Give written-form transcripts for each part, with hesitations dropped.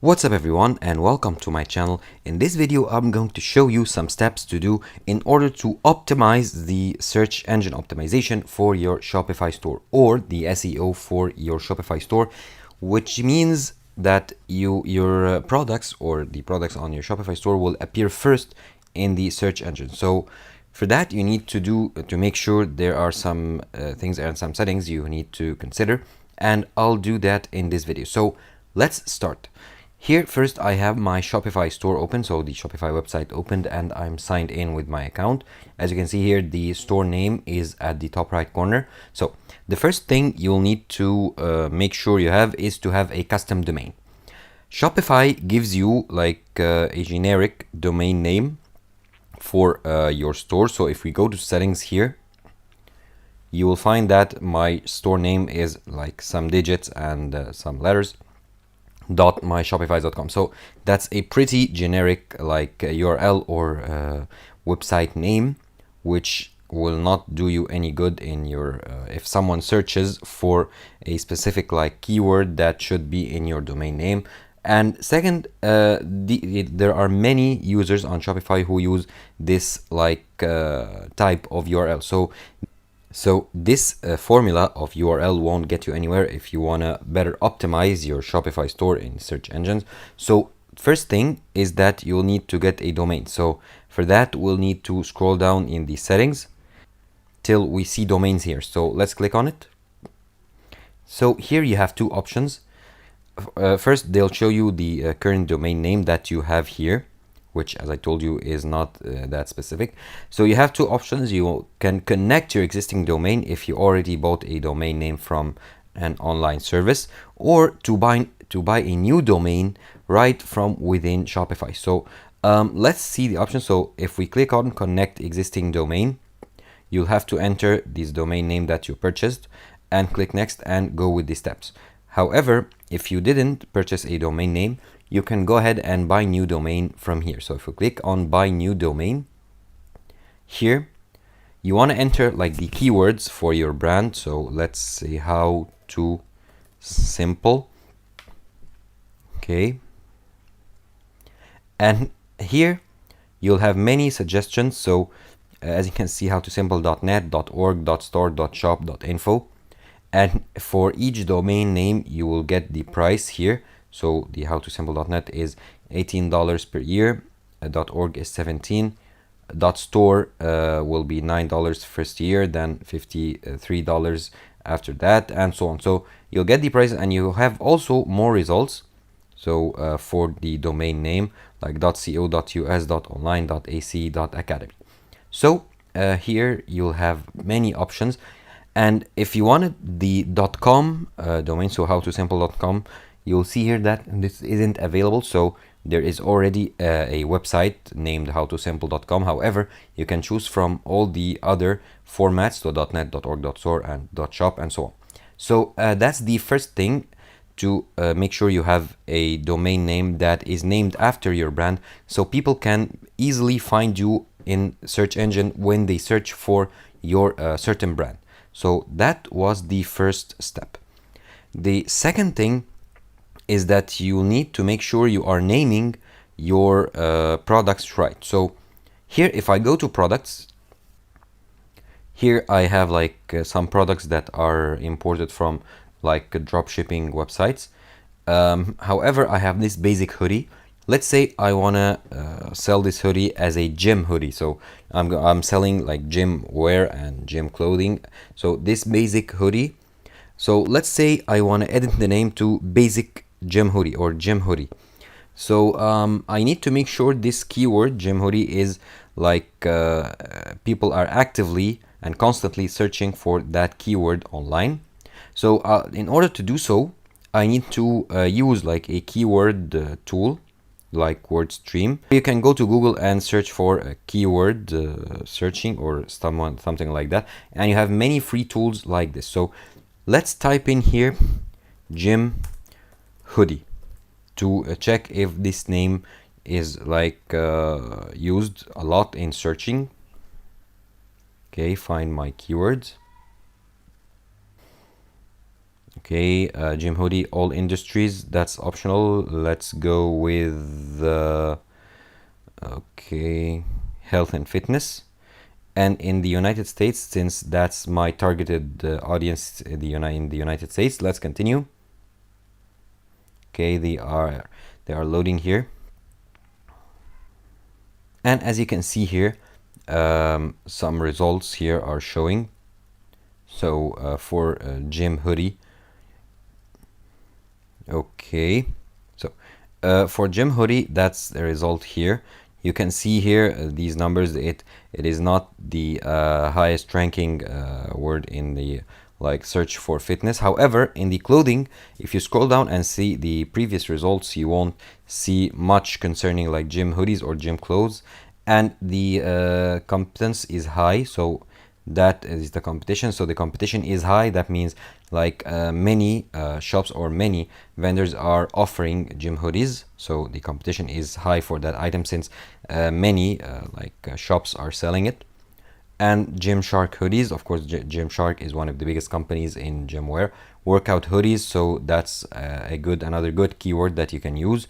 What's up everyone and welcome to my channel. In this video I'm going to show you some steps to do in order to optimize the search engine optimization for your Shopify store or the SEO for your Shopify store, which means that your products or the products on your Shopify store will appear first in the search engine. So for that you need to make sure there are some things and some settings you need to consider, and I'll do that in this video. So let's start. Here first I have my Shopify store open, so the Shopify website opened and I'm signed in with my account. As you can see here, the store name is at the top right corner. So the first thing you'll need to make sure you have is to have a custom domain. Shopify gives you like a generic domain name for your store. So if we go to settings here, you will find that my store name is like some digits and some letters .myshopify.com. So that's a pretty generic like URL or website name, which will not do you any good in your if someone searches for a specific like keyword that should be in your domain name. And second, there are many users on Shopify who use this like type of URL. So this formula of URL won't get you anywhere if you want to better optimize your Shopify store in search engines. So first thing is that you'll need to get a domain. So for that, we'll need to scroll down in the settings till we see domains here. So let's click on it. So here you have two options. First, they'll show you the current domain name that you have here, which as I told you is not that specific. So you have two options. You can connect your existing domain if you already bought a domain name from an online service, or to buy a new domain right from within Shopify. So let's see the options. So if we click on connect existing domain, you'll have to enter this domain name that you purchased and click next and go with the steps. However, if you didn't purchase a domain name, you can go ahead and buy new domain from here. So if you click on buy new domain, here you want to enter like the keywords for your brand. So let's say how to simple. Okay. And here you'll have many suggestions. So as you can see, how to simple.net, .org, .store, .shop, .info. And for each domain name, you will get the price here. So the howtosimple.net is $18 per year, .org is $17, .store will be $9 first year, then $53 after that, and so on. So you'll get the price, and you have also more results. So for the domain name, like .co, .us, .online, .ac, .academy. So here you'll have many options. And if you wanted the .com domain, so howtosimple.com, you'll see here that this isn't available. So there is already a website named howtosimple.com. However, you can choose from all the other formats, so .net, .org, .store, and .shop, and so on. So that's the first thing, to make sure you have a domain name that is named after your brand, so people can easily find you in search engine when they search for your certain brand. So that was the first step. The second thing is that you need to make sure you are naming your products right. So here, if I go to products, here I have like some products that are imported from like drop shipping websites. However, I have this basic hoodie. Let's say I want to sell this hoodie as a gym hoodie. So I'm selling like gym wear and gym clothing. So this basic hoodie. So let's say I want to edit the name to basic gym hoodie or gym hoodie. So I need to make sure this keyword gym hoodie is like people are actively and constantly searching for that keyword online. So in order to do so, I need to use like a keyword tool like WordStream. You can go to Google and search for a keyword searching or something like that, and you have many free tools like this. So let's type in here gym hoodie to check if this name is like used a lot in searching. Okay, find my keywords. Okay, gym hoodie, all industries, that's optional. Let's go with okay, health and fitness. And in the United States, since that's my targeted audience in the United States, let's continue. Okay, they are loading here. And as you can see here, some results here are showing. So for gym hoodie, okay, so for gym hoodie, that's the result here. You can see here these numbers. It is not the highest ranking word in the like search for fitness. However, in the clothing, if you scroll down and see the previous results, you won't see much concerning like gym hoodies or gym clothes, and the competence is high. So that is the competition. So the competition is high. That means like many shops or many vendors are offering gym hoodies. So the competition is high for that item since many shops are selling it. And Gymshark hoodies, of course, Gymshark is one of the biggest companies in gym wear. Workout hoodies, so that's another good keyword that you can use.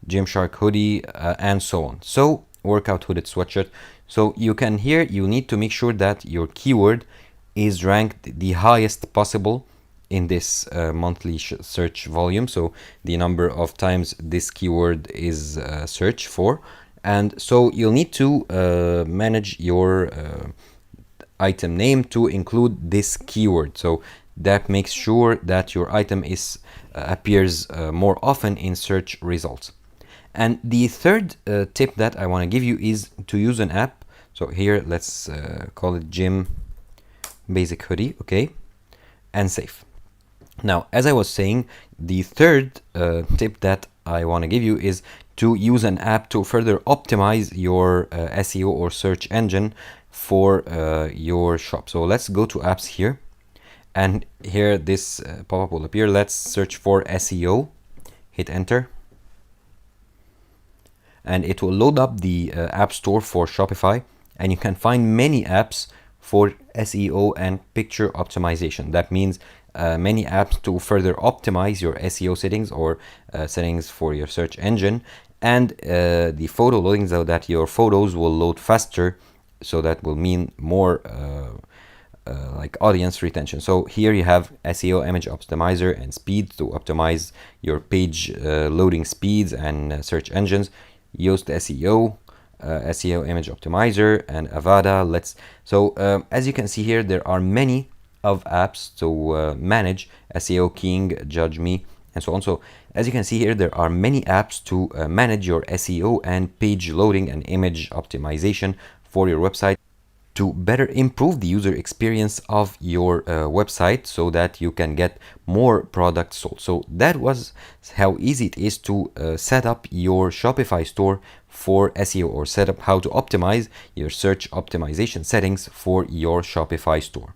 Gymshark hoodie and so on. So workout hooded sweatshirt. So you can here, you need to make sure that your keyword is ranked the highest possible in this monthly search volume. So the number of times this keyword is searched for. And so you'll need to manage your item name to include this keyword. So that makes sure that your item is appears more often in search results. And the third tip that I want to give you is to use an app. So here, let's call it Gym Basic Hoodie, okay, and save. Now, as I was saying, the third tip that I want to give you is to use an app to further optimize your SEO or search engine for your shop. So let's go to apps here, and here this pop-up will appear. Let's search for SEO, hit enter, and it will load up the app store for Shopify, and you can find many apps for SEO and picture optimization. That means many apps to further optimize your SEO settings or settings for your search engine, and the photo loading, so that your photos will load faster. So that will mean more like audience retention. So here you have SEO image optimizer and speed to optimize your page loading speeds and search engines. Yoast SEO, SEO image optimizer, and Avada. As you can see here, there are many of apps to manage SEO keying, Judge Me, and so on. So as you can see here, there are many apps to manage your SEO and page loading and image optimization for your website to better improve the user experience of your website so that you can get more products sold. So that was how easy it is to set up your Shopify store for SEO, or set up how to optimize your search optimization settings for your Shopify store.